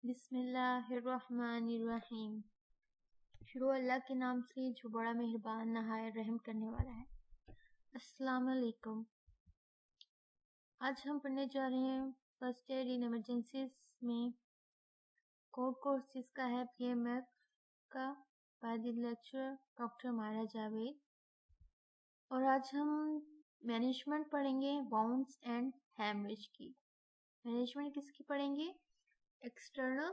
بسم اللہ الرحمن الرحیم۔ شروع اللہ کے نام سے جو بڑا مہربان نہایت رحم کرنے والا ہے۔ السلام علیکم۔ آج ہم پڑھنے جا رہے ہیں فرسٹ ایڈ ان ایمرجنسیز میں کور کورسز کا ہے PMF کا by the lecture doctor Maira Javed, اور آج ہم مینجمنٹ پڑھیں گے باؤنڈس اینڈ ہیمریج کی۔ مینجمنٹ کس کی پڑھیں گے؟ ایکسٹرنل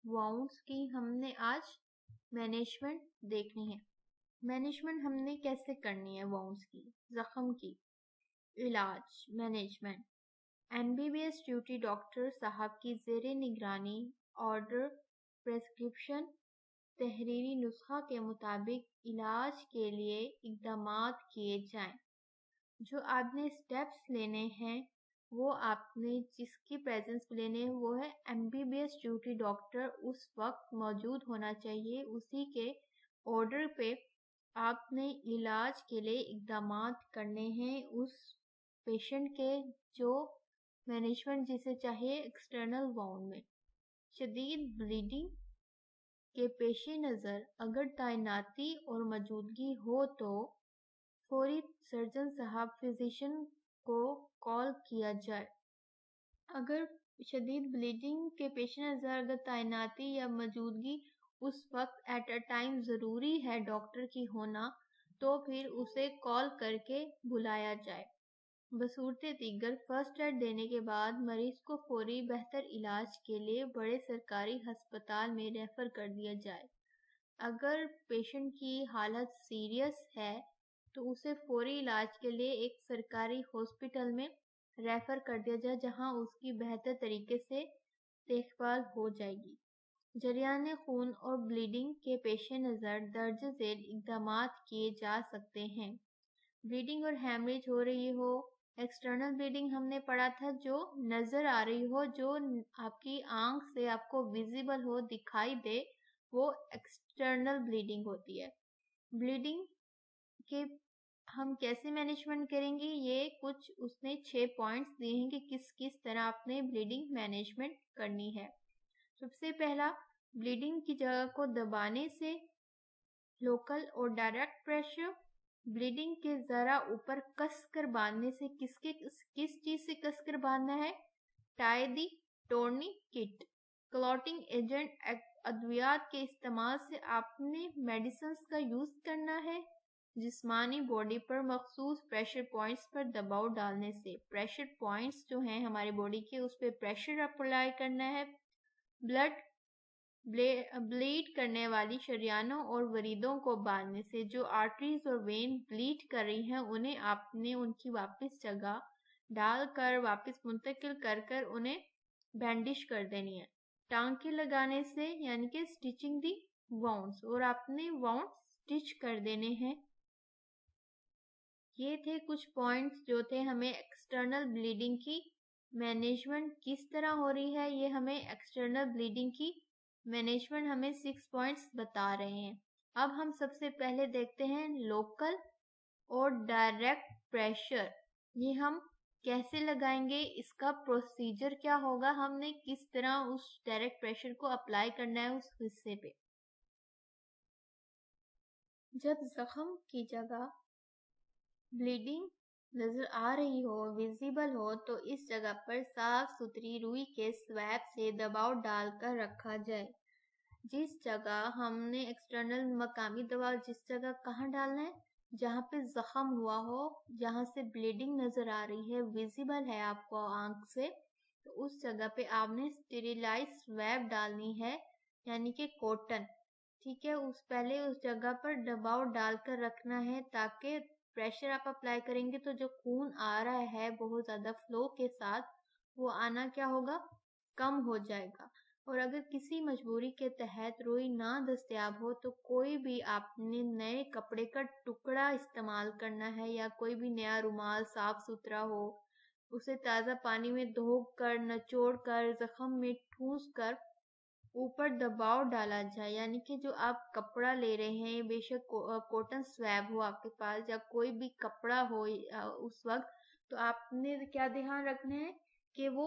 واؤنڈس کی ہم نے آج مینجمنٹ دیکھنی ہے۔ مینجمنٹ ہم نے کیسے کرنی ہے؟ واؤنڈس کی، زخم کی علاج مینجمنٹ MBBS ڈیوٹی ڈاکٹر صاحب کی زیر نگرانی آرڈر پرسکرپشن تحریری نسخہ کے مطابق علاج کے لیے اقدامات کیے جائیں۔ جو آپ نے سٹیپس لینے ہیں وہ آپ نے جس کی پریزنس میں لینے ہیں وہ ہے MBBS ڈیوٹی ڈاکٹر اس وقت موجود ہونا چاہیے، اسی کے آرڈر پہ آپ نے علاج کے لیے اقدامات کرنے ہیں اس پیشنٹ کے جو مینجمنٹ جسے چاہیے ایکسٹرنل واؤنڈ میں۔ شدید بلیڈنگ کے پیش نظر اگر تعیناتی اور موجودگی ہو تو فوری سرجن صاحب فزیشین کو کال کیا جائے۔ اگر شدید بلیڈنگ کے پیش نظر اگر تعیناتی یا موجودگی اس وقت ایٹ اے ٹائم ضروری ہے ڈاکٹر کی ہونا تو پھر اسے کال کر کے بلایا جائے۔ بصورت دیگر فرسٹ ایڈ دینے کے بعد مریض کو فوری بہتر علاج کے لیے بڑے سرکاری ہسپتال میں ریفر کر دیا جائے۔ اگر پیشنٹ کی حالت سیریس ہے تو اسے فوری علاج کے لیے ایک سرکاری ہاسپٹل میں ریفر کر دیا جائے جہاں اس کی بہتر طریقے سے دیکھ بھال ہو جائے گی۔ جریان خون اور بلیڈنگ کے پیش نظر درج ذیل اقدامات کیے جا سکتے ہیں۔ بلیڈنگ اور ہیمریج ہو رہی ہو، ایکسٹرنل بلیڈنگ ہم نے پڑھا تھا جو نظر آ رہی ہو، جو آپ کی آنکھ سے آپ کو ویزیبل ہو، دکھائی دے، وہ ایکسٹرنل بلیڈنگ ہوتی ہے۔ بلیڈنگ کے ہم کیسے مینجمنٹ کریں گے؟ یہ کچھ اس نے 6 پوائنٹس دیے ہیں کہ کس کس طرح آپ نے بلیڈنگ مینجمنٹ کرنی ہے۔ سب سے پہلا، بلیڈنگ کی جگہ کو دبانے سے، لوکل اور ڈائریکٹ پریشر، بلیڈنگ کے ذرا اوپر کس کر باندھنے سے، کس چیز سے کس کر باندھنا ہے؟ ٹائی دی ٹورنی کٹ، کلوٹنگ ایجنٹ، ادویات کے استعمال سے آپ نے میڈیسنز کا یوز کرنا ہے۔ جسمانی باڈی پر مخصوص پریشر پوائنٹس پر دباؤ ڈالنے سے، پریشر پوائنٹس جو ہیں ہمارے باڈی کے اس پہ پریشر اپلائی کرنا ہے۔ بلیڈ کرنے والی شریانوں اور وریدوں کو باندھنے سے، جو آرٹریز اور وین بلیڈ کر رہی ہیں انہیں آپ نے ان کی واپس جگہ ڈال کر واپس منتقل کر کر انہیں بینڈیج کر دینی ہے۔ ٹانکے لگانے سے یعنی کہ سٹیچنگ دی واؤنڈس، اور آپ نے واؤنڈ سٹچ کر دینے ہیں۔ یہ تھے کچھ پوائنٹس جو تھے ہمیں ایکسٹرنل بلیڈنگ کی مینجمنٹ کس طرح ہو رہی ہے، یہ ہمیں ایکسٹرنل بلیڈنگ کی مینجمنٹ ہمیں 6 پوائنٹس بتا رہے ہیں۔ اب ہم سب سے پہلے دیکھتے ہیں لوکل اور ڈائریکٹ پریشر، یہ ہم کیسے لگائیں گے، اس کا پروسیجر کیا ہوگا، ہم نے کس طرح اس ڈائریکٹ پریشر کو اپلائی کرنا ہے اس حصے پہ۔ جب زخم کی جگہ بلیڈنگ نظر آ رہی ہو، ویزیبل ہو، تو اس جگہ پر صاف ستھری روئی کے سویب سے دباؤ ڈال کر رکھا جائے۔ جس جگہ ہم نے ایکسٹرنل مقامی دباؤ جس جگہ کہاں ڈالنا ہے؟ جہاں پہ زخم ہوا ہو، جہاں سے بلیڈنگ نظر آ رہی ہے، ویزیبل ہے آپ کو آنکھ سے، تو اس جگہ پہ آپ نے اسٹیریلائز سویب ڈالنی ہے یعنی کہ کوٹن، ٹھیک ہے۔ پہلے اس جگہ پر دباؤ ڈال کر رکھنا ہے تاکہ پریشر آپ اپلائی کریں گے تو جو خون آ رہا ہے بہت زیادہ فلو کے ساتھ، وہ آنا کیا ہوگا؟ کم ہو جائے گا۔ اور اگر کسی مجبوری کے تحت روئی نہ دستیاب ہو تو کوئی بھی آپ نے نئے کپڑے کا ٹکڑا استعمال کرنا ہے، یا کوئی بھی نیا رومال صاف ستھرا ہو، اسے تازہ پانی میں دھو کر نچوڑ کر زخم میں ٹھوس کر اوپر دباؤ ڈالا جائے، یعنی کہ جو آپ کپڑا لے رہے ہیں، بے شک کوٹن سویب ہو آپ کے پاس یا کوئی بھی کپڑا ہو اس وقت، تو آپ نے کیا دھیان رکھنا ہے کہ وہ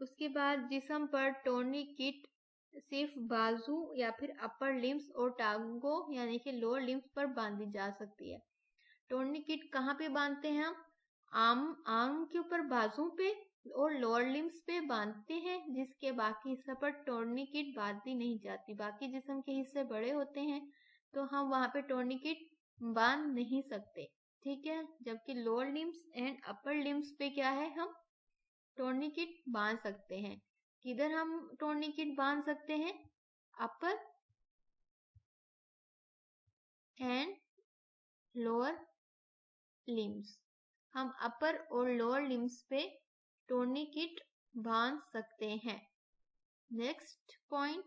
اس کے بعد جسم پر ٹورنیکٹ صرف بازو یا پھر اپر لمبس اور ٹانگوں یعنی کہ لوور لمبس پر باندھی جا سکتی ہے. ٹورنیکٹ کہاں پہ باندھتے ہیں ہم؟ آرم کے اوپر بازو پہ اور لوور لمبس پہ باندھتے ہیں، جس کے باقی حصہ پر ٹورنیکٹ باندھی نہیں جاتی. باقی جسم کے حصے بڑے ہوتے ہیں تو ہم وہاں پہ ٹورنیکٹ باندھ نہیں سکتے، ٹھیک ہے. جبکہ لوور لمبس اینڈ اپر لمبس پہ کیا ہے، ہم ٹورنیکٹ باندھ سکتے ہیں. کدھر ہم ٹورنیکٹ باندھ سکتے ہیں؟ اپر اینڈ لوور لمبس. ہم اپر اور لوور لمبس پہ ٹورنیکٹ باندھ سکتے ہیں. نیکسٹ پوائنٹ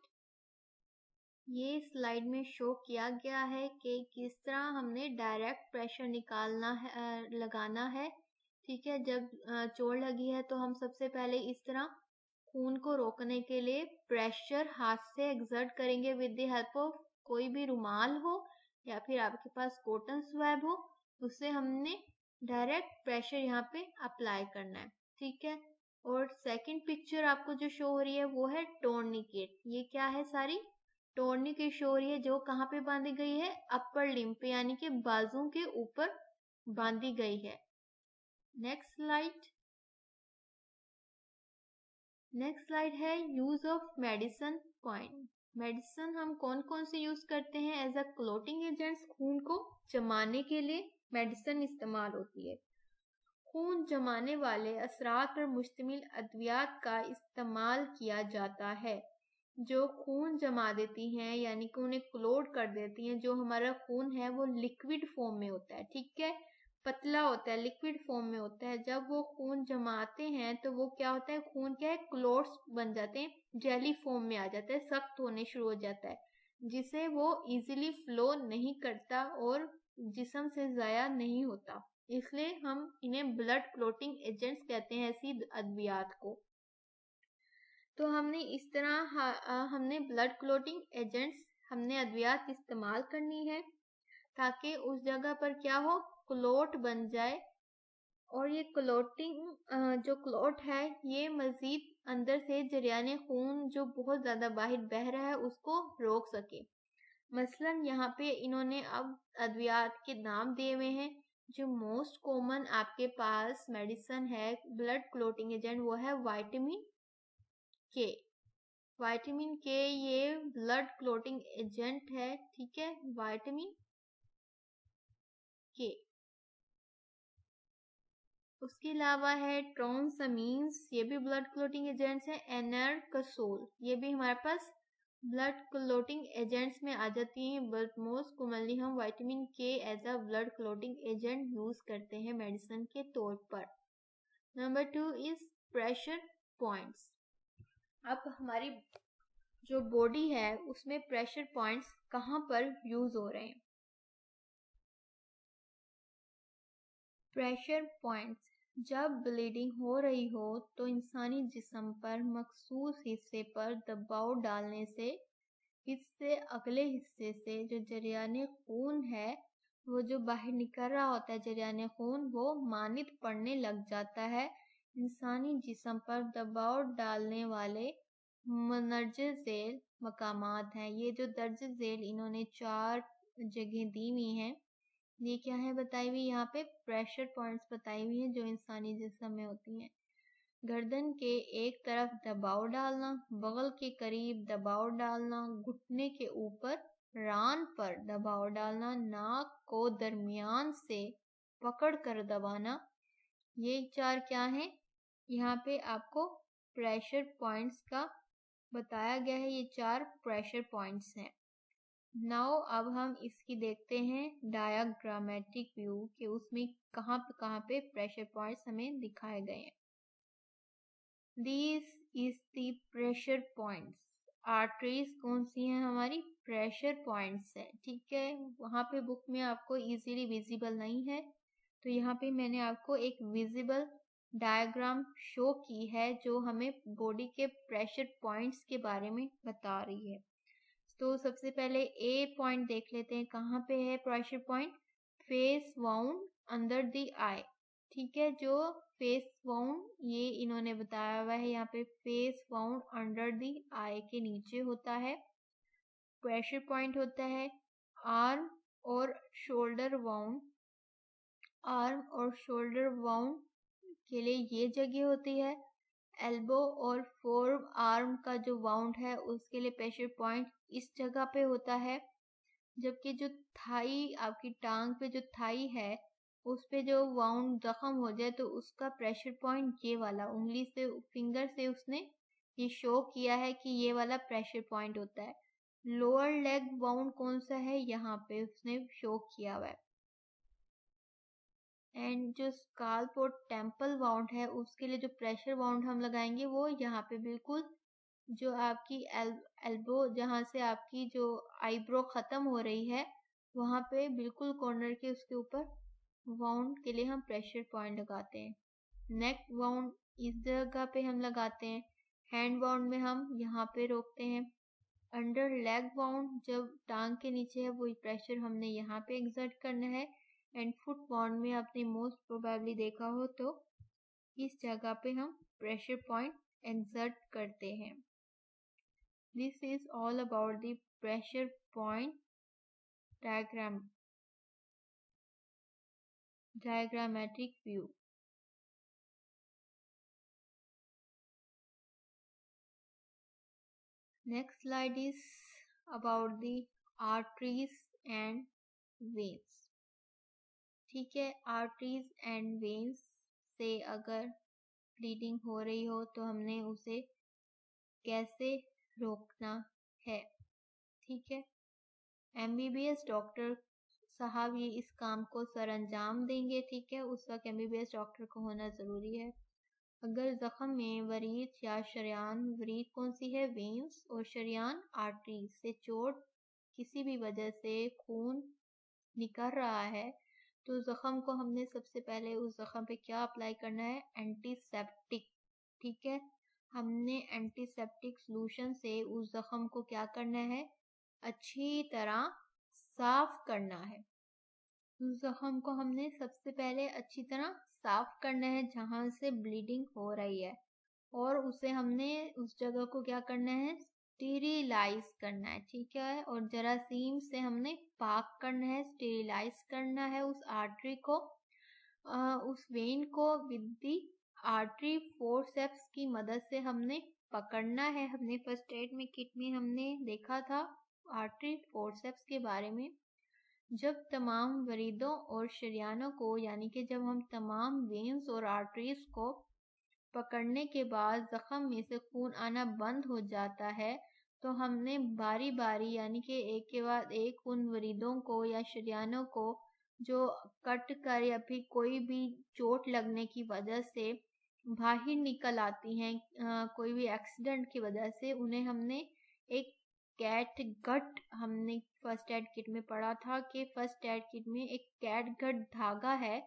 یہ سلائیڈ میں شو کیا گیا ہے کہ کس طرح ہم نے ڈائریکٹ پریشر لگانا ہے. ٹھیک ہے، جب چوٹ لگی ہے تو ہم سب سے پہلے اس طرح خون کو روکنے کے لیے پریشر ہاتھ سے ایگزرٹ کریں گے ود دی ہیلپ آف کوئی بھی رومال ہو یا پھر آپ کے پاس کاٹن سویب ہو، اس سے ہم نے ڈائریکٹ پریشر یہاں پہ اپلائی کرنا ہے. ٹھیک ہے، اور سیکنڈ پکچر آپ کو جو شو ہو رہی ہے وہ ہے ٹورنیکٹ. یہ کیا ہے، ساری ٹورنیکٹ شو ہو رہی ہے جو کہاں پہ باندھی گئی ہے، اپر لمب پہ یعنی کہ بازو کے اوپر باندھی گئی ہے. نیکسٹ سلائیڈ ہے use of medicine point. Medicine ہم کون کون سے یوز کرتے ہیں ایز اے کلوٹنگ ایجنٹس؟ خون کو جمانے کے لیے میڈیسن استعمال ہوتی ہے. خون جمانے والے اثرات پر مشتمل ادویات کا استعمال کیا جاتا ہے جو خون جما دیتی ہیں، یعنی کہ انہیں کلوٹ کر دیتی ہیں. جو ہمارا خون ہے وہ لکوڈ فارم میں ہوتا ہے، ٹھیک ہے، پتلا ہوتا ہے، لکوڈ فارم میں ہوتا ہے. جب وہ خون جماتے ہیں تو وہ کیا ہوتا ہے، خون کیا ہے، کلوٹس بن جاتے ہیں، جیلی فارم میں آ جاتا ہے، سخت ہونے شروع ہو جاتا ہے، جسے وہ ایزیلی فلو نہیں کرتا اور جسم سے ضائع نہیں ہوتا. اس لیے ہم انہیں بلڈ کلوٹنگ ایجنٹس کہتے ہیں ایسی ادویات کو. تو ہم نے اس طرح ہم نے بلڈ کلوٹنگ ایجنٹس، ہم نے ادویات استعمال کرنی ہے تاکہ اس جگہ پر کیا ہو، کلوٹ بن جائے. اور یہ کلوٹنگ جو کلوٹ ہے یہ مزید اندر سے جریان خون جو بہت زیادہ باہر بہ رہا ہے اس کو روک سکے. مثلا یہاں پہ انہوں نے اب ادویات کے نام دیے ہوئے ہیں. جو موسٹ کامن آپ کے پاس میڈیسن ہے بلڈ کلوٹنگ ایجنٹ وہ ہے وائٹامن کے. وائٹامن کے یہ بلڈ کلوٹنگ ایجنٹ ہے، ٹھیک ہے، وائٹامن کے. اس کے علاوہ ہے ٹرانسامینز، یہ بھی بلڈ کلوٹنگ ایجنٹس ہیں. انرکسول یہ بھی ہمارے پاس بلڈ کلوٹنگ ایجنٹس میں آ جاتی ہیں، بٹ موسٹ کامنلی ہم vitamin K as a blood clotting agent use کرتے ہیں میڈیسن کے طور پر. Number 2 is pressure points. اب ہماری جو باڈی ہے اس میں پریشر پوائنٹس کہاں پر یوز ہو رہے ہیں؟ پریشر پوائنٹس جب بلیڈنگ ہو رہی ہو تو انسانی جسم پر مخصوص حصے پر دباؤ ڈالنے سے اس سے اگلے حصے سے جو جریان خون ہے وہ جو باہر نکل رہا ہوتا ہے جریان خون وہ مانند پڑنے لگ جاتا ہے. انسانی جسم پر دباؤ ڈالنے والے مندرجہ ذیل مقامات ہیں. یہ جو درج ذیل انہوں نے 4 جگہیں دی ہوئی ہیں، یہ کیا ہے بتائی ہوئی، یہاں پہ پریشر پوائنٹس بتائی ہوئی ہیں جو انسانی جسم میں ہوتی ہیں. گردن کے ایک طرف دباؤ ڈالنا، بغل کے قریب دباؤ ڈالنا، گھٹنے کے اوپر ران پر دباؤ ڈالنا، ناک کو درمیان سے پکڑ کر دبانا. یہ 4 کیا ہیں، یہاں پہ آپ کو پریشر پوائنٹس کا بتایا گیا ہے. یہ 4 پریشر پوائنٹس ہیں. ناؤ اب ہم اس کی دیکھتے ہیں ڈایاگرامیٹک ویو کہ اس میں کہاں پہ پریشر پوائنٹس ہمیں دکھائے گئے ہیں. These is the pressure points. Arteries کون سی ہیں، ہماری پریشر پوائنٹس ہیں، ٹھیک ہے. وہاں پہ بک میں آپ کو ایزیلی ویزیبل نہیں ہے تو یہاں پہ میں نے آپ کو ایک ویزیبل ڈائیگرام شو کی ہے جو ہمیں باڈی کے پریشر پوائنٹس کے بارے میں بتا رہی ہے. تو سب سے پہلے اے پوائنٹ دیکھ لیتے ہیں کہاں پہ ہے پریشر پوائنٹ. فیس واؤنڈ اندر دی آئی، ٹھیک ہے. جو فیس واؤنڈ یہ انہوں نے بتایا ہوا ہے یہاں پہ فیس واؤنڈ انڈر دی آئی کے نیچے ہوتا ہے. پریشر پوائنٹ ہوتا ہے آرم اور شولڈر واؤنڈ. آرم اور شولڈر واؤنڈ کے لیے یہ جگہ ہوتی ہے. ایلبو اور فور آرم کا جو واؤنڈ ہے اس کے لیے پریشر پوائنٹ اس جگہ پہ ہوتا ہے. جبکہ جو تھائی آپ کی ٹانگ پہ جو تھائی ہے اس پہ جو واؤنڈ زخم ہو جائے تو اس کا پریشر پوائنٹ یہ والا انگلی سے فنگر سے اس نے یہ شو کیا ہے کہ یہ والا پریشر پوائنٹ ہوتا ہے. لوور لیگ واؤنڈ کون سا ہے یہاں پہ اس نے شو کیا ہوا ہے. اینڈ جو اسکالپ اور ٹیمپل واؤنڈ ہے اس کے لیے جو پریشر واؤنڈ ہم لگائیں گے وہ یہاں پہ بالکل جو آپ کی ایلبو جہاں سے آپ کی جو آئی برو ختم ہو رہی ہے وہاں پہ بالکل کارنر کے اس کے اوپر واؤنڈ کے لیے ہم پریشر پوائنٹ لگاتے ہیں. نیک واؤنڈ اس جگہ پہ ہم لگاتے ہیں. ہینڈ واؤنڈ میں ہم یہاں پہ روکتے ہیں. انڈر لیگ واؤنڈ جب ٹانگ کے نیچے ہے وہی پریشر ہم نے یہاں پہ ایگزرٹ کرنا ہے. اینڈ فٹ واؤنڈ میں آپ نے موسٹ پروبیبلی دیکھا ہو تو اس جگہ پہ ہم پریشر پوائنٹ ایگزرٹ کرتے ہیں. This is all about the pressure point diagrammatic view. Next slide is about the arteries and veins. ٹھیک ہے. arteries and veins سے اگر bleeding ہو رہی ہو تو ہم نے اسے کیسے روکنا ہے. ٹھیک ہے. MBBS ڈاکٹر صاحب یہ اس کام کو سر انجام دیں گے. ٹھیک ہے. اس وقت MBBS ڈاکٹر کو ہونا ضروری ہے. اگر زخم میں ورید یا شریان، ورید کون سی ہے وینس، اور شریان آرٹری سے چوٹ کسی بھی وجہ سے خون نکل رہا ہے تو زخم کو ہم نے سب سے پہلے اس زخم پہ کیا اپلائی کرنا ہے؟ Antiseptic. ٹھیک ہے. ہم نے اینٹی سیپٹک سلوشن سے اس زخم کو کیا کرنا ہے؟ اچھی طرح صاف کرنا ہے. اس زخم کو ہم نے سب سے پہلے اچھی طرح صاف کرنا ہے جہاں سے بلیڈنگ ہو رہی ہے، اور اسے ہم نے اس جگہ کو کیا کرنا ہے؟ اسٹیریلائز کرنا ہے. ٹھیک ہے. اور جراثیم سے ہم نے پاک کرنا ہے، اسٹیریلائز کرنا ہے اس آرٹری کو، اس وین کو ود دی آرٹری فورسیپس کی مدد سے ہم نے پکڑنا ہے. ہم نے فرسٹ ایڈ میں کٹ میں ہم نے دیکھا تھا آرٹری فورسیپس کے بارے میں. جب تمام وریدوں اور شریانوں کو یعنی کہ جب ہم تمام وینز اور آرٹریز کو پکڑنے کے بعد زخم میں سے خون آنا بند ہو جاتا ہے تو ہم نے باری باری یعنی کہ ایک کے بعد ایک ان وریدوں کو یا شریانوں کو جو کٹ کر یا پھر کوئی بھی چوٹ لگنے کی وجہ سے باہر نکل آتی ہیں، کوئی بھی ایکسیڈنٹ کی وجہ سے، انہیں ہم نے ایک کیٹ گٹ، ہم نے فرسٹ ایڈ کٹ میں پڑھا تھا کہ فرسٹ ایڈ کٹ میں ایک کیٹ گٹ دھاگا ہے،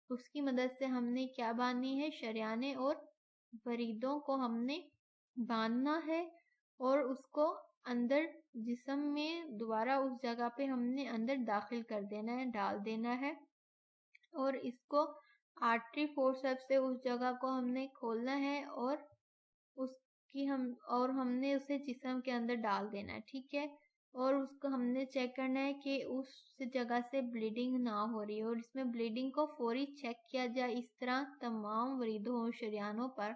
اس کی مدد سے ہم نے کیا باندھنی ہے؟ شریانے اور وریدوں کو ہم نے باندھنا ہے اور اس کو اندر جسم میں دوبارہ اس جگہ پہ ہم نے اندر داخل کر دینا ہے، ڈال دینا ہے، اور اس کو آرٹری فورسیپس سے اس جگہ کو ہم نے کھولنا ہے اور ہم نے اسے جسم کے اندر ڈال دینا ہے. ٹھیک ہے. اور اس کو ہم نے چیک کرنا ہے کہ اس جگہ سے بلیڈنگ نہ ہو رہی ہے، اور اس میں بلیڈنگ کو فوری چیک کیا جائے. اس طرح تمام وریدوں اور شریانوں پر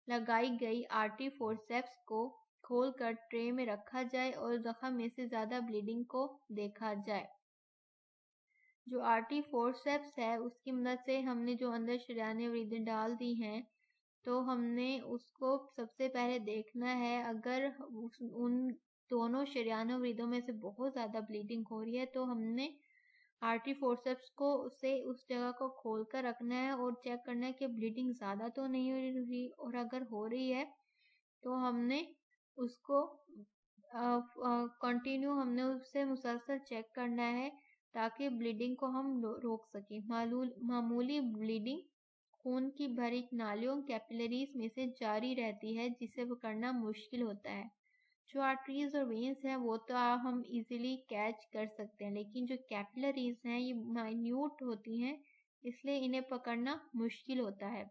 لگائی گئی آرٹری فورسیپس کو کھول کر ٹرے میں رکھا جائے اور زخم میں سے زیادہ بلیڈنگ کو دیکھا جائے. جو آرٹری فورسیپس ہے اس کی مدد سے ہم نے جو اندر شریانے وریدیں ڈال دی ہیں تو ہم نے اس کو سب سے پہلے دیکھنا ہے. اگر ان دونوں شریانوں وریدوں میں سے بہت زیادہ بلیڈنگ ہو رہی ہے تو ہم نے آرٹری فورسیپس کو اسے اس جگہ کو کھول کر رکھنا ہے اور چیک کرنا ہے کہ بلیڈنگ زیادہ تو نہیں ہو رہی، اور اگر ہو رہی ہے تو ہم نے اس کو کنٹینیو ہم نے اس سے مسلسل چیک کرنا ہے تاکہ بلیڈنگ کو ہم روک سکیں. معمولی بلیڈنگ خون کی باریک نالیوں کیپیلریز میں سے جاری رہتی ہے جسے پکڑنا مشکل ہوتا ہے. جو آرٹریز اور وینز ہیں وہ تو ہم ایزیلی کیچ کر سکتے ہیں، لیکن جو کیپیلریز ہیں یہ مائنیوٹ ہوتی ہیں، اس لیے انہیں پکڑنا مشکل ہوتا ہے۔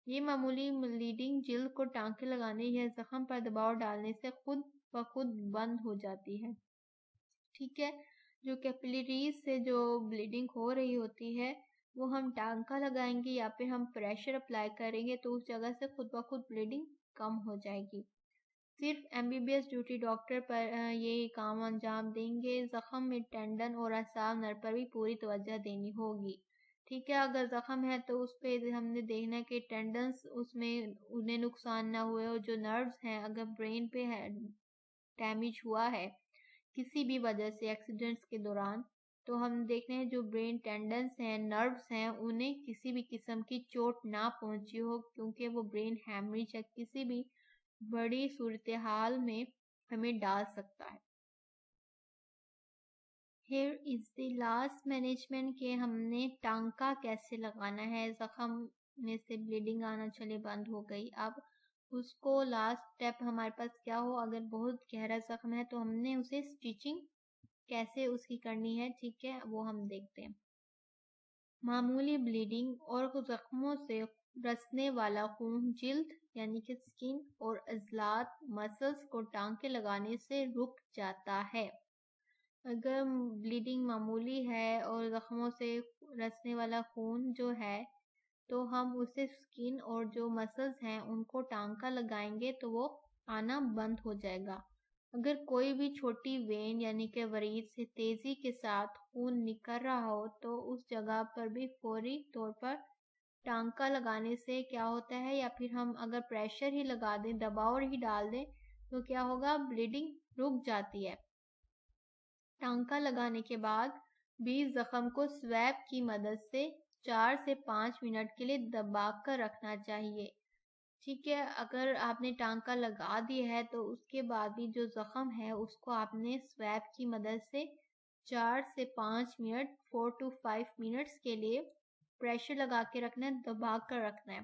یہ معمولی بلیڈنگ جلد کو ٹانکے لگانے یا زخم پر دباؤ ڈالنے سے خود بخود بند ہو جاتی ہے۔ ٹھیک ہے، جو کیپیلریز سے جو بلیڈنگ ہو رہی ہوتی ہے وہ ہم ٹانکا لگائیں گے یا پھر ہم پریشر اپلائی کریں گے تو اس جگہ سے خود بخود بلیڈنگ کم ہو جائے گی۔ صرف MBBS ڈیوٹی ڈاکٹر پر یہ کام انجام دیں گے۔ زخم میں ٹینڈن اور اعصاب نر پر بھی پوری توجہ دینی ہوگی۔ ٹھیک ہے، اگر زخم ہے تو اس پہ ہم نے دیکھنا ہے کہ ٹینڈنس اس میں انہیں نقصان نہ ہوئے، اور جو نروز ہیں اگر برین پہ ڈیمیج ہوا ہے کسی بھی وجہ سے ایکسیڈنٹس کے دوران، تو ہم دیکھتے ہیں جو برین ٹینڈنس ہیں، نروز ہیں، انہیں کسی بھی قسم کی چوٹ نہ پہنچی ہو، کیونکہ وہ برین ہیمریج یا کسی بھی بڑی صورتحال میں ہمیں ڈال سکتا ہے۔ Here is the last management کہ ہم نے ٹانکا کیسے لگانا ہے۔ زخم میں سے بلیڈنگ آنا چلے بند ہو گئی، اب اس کو لاسٹ سٹیپ ہمارے پاس کیا ہو، اگر بہت گہرا زخم ہے تو ہم نے اسے سٹیچنگ کیسے اس کی کرنی ہے، ٹھیک ہے، وہ ہم دیکھتے ہیں۔ معمولی بلیڈنگ اور زخموں سے رسنے والا خون جلد یعنی کہ سکن اور عضلات مسلز کو ٹانکے لگانے سے رک جاتا ہے۔ اگر بلیڈنگ معمولی ہے اور زخموں سے رسنے والا خون جو ہے تو ہم اسے سکن اور جو مسلز ہیں ان کو ٹانکا لگائیں گے تو وہ آنا بند ہو جائے گا۔ اگر کوئی بھی چھوٹی وین یعنی کہ ورید سے تیزی کے ساتھ خون نکل رہا ہو تو اس جگہ پر بھی فوری طور پر ٹانکا لگانے سے کیا ہوتا ہے، یا پھر ہم اگر پریشر ہی لگا دیں، دباؤ ہی ڈال دیں تو کیا ہوگا، بلیڈنگ رک جاتی ہے۔ ٹانکا لگانے کے بعد بھی زخم کو سویپ کی مدد سے 4 سے 5 منٹ کے لیے دبا کر رکھنا چاہیے۔ ٹھیک ہے، اگر آپ نے ٹانکا لگا دیا ہے تو اس کے بعد بھی جو زخم ہے اس کو آپ نے سویپ کی مدد سے 4 سے 5 منٹ 4 to 5 منٹس کے لیے پریشر لگا کے رکھنا ہے، دبا کر رکھنا ہے۔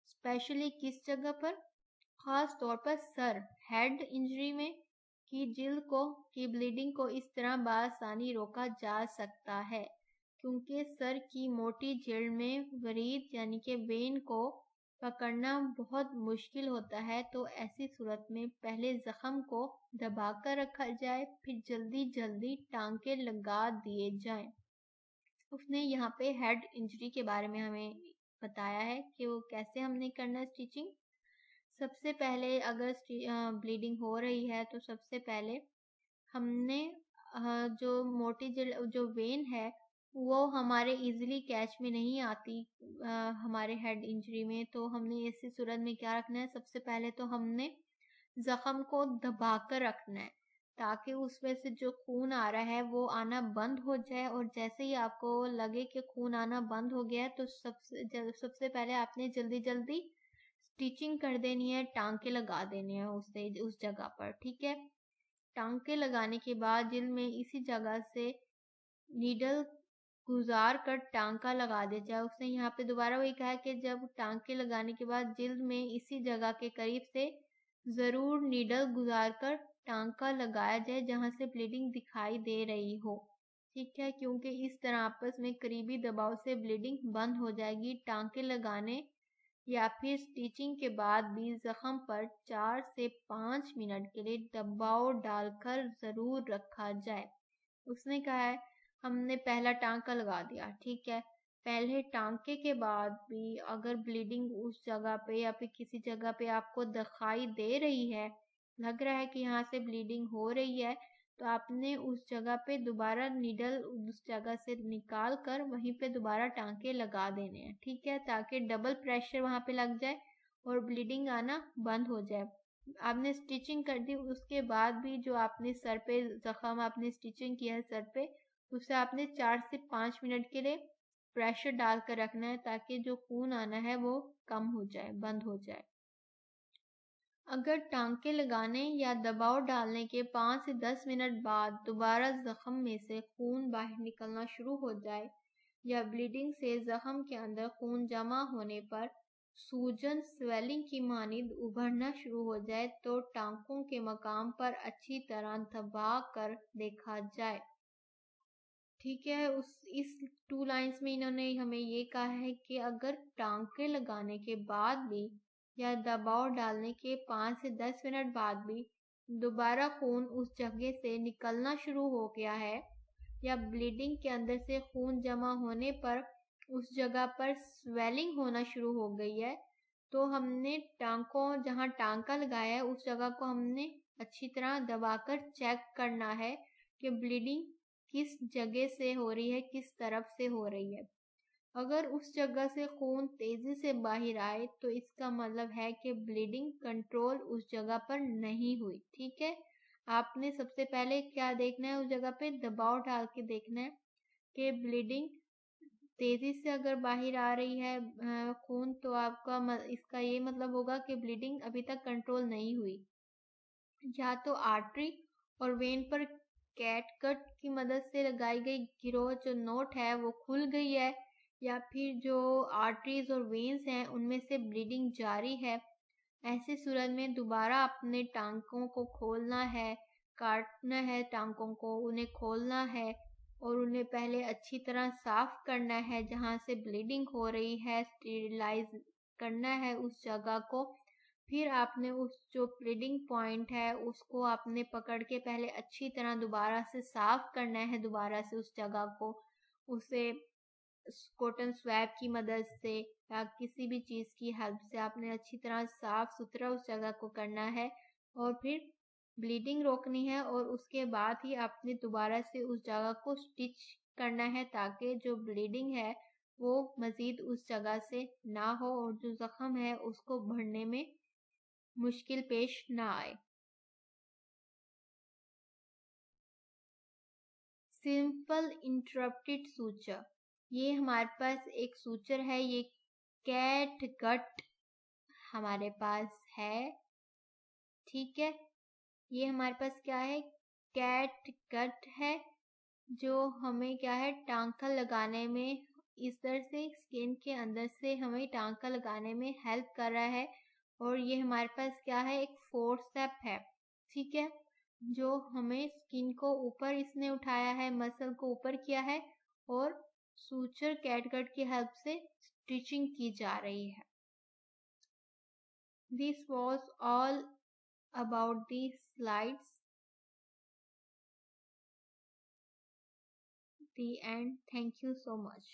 اسپیشلی کس جگہ پر، خاص طور پر سر، ہیڈ انجری میں کی جلد کی بلیڈنگ کو اس طرح بآسانی روکا جا سکتا ہے، کیونکہ سر کی موٹی جلد میں ورید یعنی کہ وین کو پکڑنا بہت مشکل ہوتا ہے، تو ایسی صورت میں پہلے زخم کو دبا کر رکھا جائے، پھر جلدی ٹانکے لگا دیے جائیں۔ اس نے یہاں پہ ہیڈ انجری کے بارے میں ہمیں بتایا ہے کہ وہ کیسے ہم نے کرنا ہے سٹیچنگ۔ سب سے پہلے اگر بلیڈنگ ہو رہی ہے تو سب سے پہلے ہم نے جو موٹی جو وین ہے وہ ہمارے ایزیلی کیچ میں نہیں آتی ہمارے ہیڈ انجری میں، تو ہم نے ایسی صورت میں کیا رکھنا ہے، سب سے پہلے تو ہم نے زخم کو دبا کر رکھنا ہے تاکہ اس میں سے جو خون آ رہا ہے وہ آنا بند ہو جائے، اور جیسے ہی آپ کو لگے کہ خون آنا بند ہو گیا تو سب سے پہلے آپ نے جلدی سٹیچنگ کر دینی ہے، ٹانکے لگا دینے ہیں اس جگہ پر۔ ٹھیک ہے، ٹانکے لگانے کے بعد جلد میں اسی جگہ سے نیڈل گزار کر ٹانکا لگا دیا جائے۔ اس نے یہاں پہ دوبارہ وہی کہا کہ جب ٹانکے لگانے کے بعد جلد میں اسی جگہ کے قریب سے ضرور نیڈل گزار کر ٹانکا لگایا جائے جہاں سے بلیڈنگ دکھائی دے رہی ہو۔ ٹھیک ہے، کیونکہ اس طرح آپس میں قریبی دباؤ سے بلیڈنگ بند ہو جائے گی۔ ٹانکے لگانے یا پھر سٹیچنگ کے بعد بھی زخم پر 4 سے 5 منٹ کے لیے دباؤ ڈال کر ضرور رکھا جائے۔ اس نے کہا ہے ہم نے پہلا ٹانکا لگا دیا، ٹھیک ہے، پہلے ٹانکے کے بعد بھی اگر بلیڈنگ اس جگہ پہ یا پھر کسی جگہ پہ آپ کو دکھائی دے رہی ہے، لگ رہا ہے کہ یہاں سے بلیڈنگ ہو رہی ہے، تو آپ نے اس جگہ پہ دوبارہ نیڈل اس جگہ سے نکال کر وہیں پہ دوبارہ ٹانکے لگا دینے ہیں، ٹھیک ہے، تاکہ ڈبل پریشر وہاں پہ لگ جائے اور بلیڈنگ آنا بند ہو جائے۔ آپ نے سٹیچنگ کر دی، اس کے بعد بھی جو آپ نے سر پہ زخم آپ نے سٹیچنگ کیا ہے سر پہ، اسے آپ نے 4 سے 5 منٹ کے لیے پریشر ڈال کر رکھنا ہے تاکہ جو خون آنا ہے وہ کم ہو جائے، بند ہو جائے۔ اگر ٹانکے لگانے یا دباؤ ڈالنے کے 5 سے 10 منٹ بعد دوبارہ زخم میں سے خون باہر نکلنا شروع ہو جائے یا بلیڈنگ سے زخم کے اندر خون جمع ہونے پر سوجن سویلنگ کی مانند ابھرنا شروع ہو جائے تو ٹانکوں کے مقام پر اچھی طرح دبا کر دیکھا جائے۔ ٹھیک ہے، اس 2 لائنز میں انہوں نے ہمیں یہ کہا ہے کہ اگر ٹانکے لگانے کے بعد بھی یا دباؤ ڈالنے کے 5 سے 10 منٹ بعد بھی دوبارہ خون اس جگہ سے نکلنا شروع ہو گیا ہے یا بلیڈنگ کے اندر سے خون جمع ہونے پر اس جگہ پر سویلنگ ہونا شروع ہو گئی ہے، تو ہم نے جہاں ٹانکا لگایا ہے اس جگہ کو ہم نے اچھی طرح دبا کر چیک کرنا ہے کہ بلیڈنگ کس جگہ سے ہو رہی ہے، کس طرف سے ہو رہی ہے۔ اگر اس جگہ سے خون تیزی سے باہر آئے تو اس کا مطلب ہے کہ بلیڈنگ کنٹرول اس جگہ پر نہیں ہوئی۔ ٹھیک ہے، آپ نے سب سے پہلے کیا دیکھنا ہے، اس جگہ پہ دباؤ ڈال کے دیکھنا ہے کہ بلیڈنگ تیزی سے اگر باہر آ رہی ہے خون، تو آپ کا اس کا یہ مطلب ہوگا کہ بلیڈنگ ابھی تک کنٹرول نہیں ہوئی۔ یا تو آرٹری اور وین پر کیٹ کٹ کی مدد سے لگائی گئی گروہ جو نوٹ ہے وہ کھل گئی ہے، یا پھر جو آرٹریز اور وینز ہیں ان میں سے بلیڈنگ جاری ہے۔ ایسی صورت میں دوبارہ اپنے ٹانکوں کو کھولنا ہے، کاٹنا ہے ٹانکوں کو، انہیں کھولنا ہے اور انہیں پہلے اچھی طرح صاف کرنا ہے جہاں سے بلیڈنگ ہو رہی ہے، اسٹیریلائز کرنا ہے اس جگہ کو۔ پھر آپ نے اس جو بلیڈنگ پوائنٹ ہے اس کو آپ نے پکڑ کے پہلے اچھی طرح دوبارہ سے صاف کرنا ہے، دوبارہ سے اس جگہ کو اسے کاٹن سویب کی مدد سے یا کسی بھی چیز کی ہیلپ سے آپ نے اچھی طرح صاف ستھرا اس جگہ کو کرنا ہے اور پھر بلیڈنگ روکنی ہے، اور اس کے بعد ہی آپ نے دوبارہ سے اس جگہ کو سٹچ کرنا ہے تاکہ جو بلیڈنگ ہے وہ مزید اس جگہ سے نہ ہو اور جو زخم ہے اس کو بھرنے میں مشکل پیش نہ آئے۔ سمپل انٹرپٹیڈ سوچر، یہ ہمارے پاس ایک سوچر ہے، یہ کیٹ گٹ ہمارے پاس ہے۔ ٹھیک ہے، یہ ہمارے پاس کیا ہے، کیٹ گٹ ہے جو ہمیں کیا ہے ٹانکا لگانے میں اس طرح سے سکن کے اندر سے ہمیں ٹانکا لگانے میں ہیلپ کر رہا ہے، اور یہ ہمارے پاس کیا ہے ایک 4 سٹیپ ہے۔ ٹھیک ہے، جو ہمیں سکن کو اوپر اس نے اٹھایا ہے، مسل کو اوپر کیا ہے اور سوچر کیٹ گٹ کی ہیلپ سے سٹچنگ کی جا رہی ہے۔ This was all about the slides. The end. Thank you so much.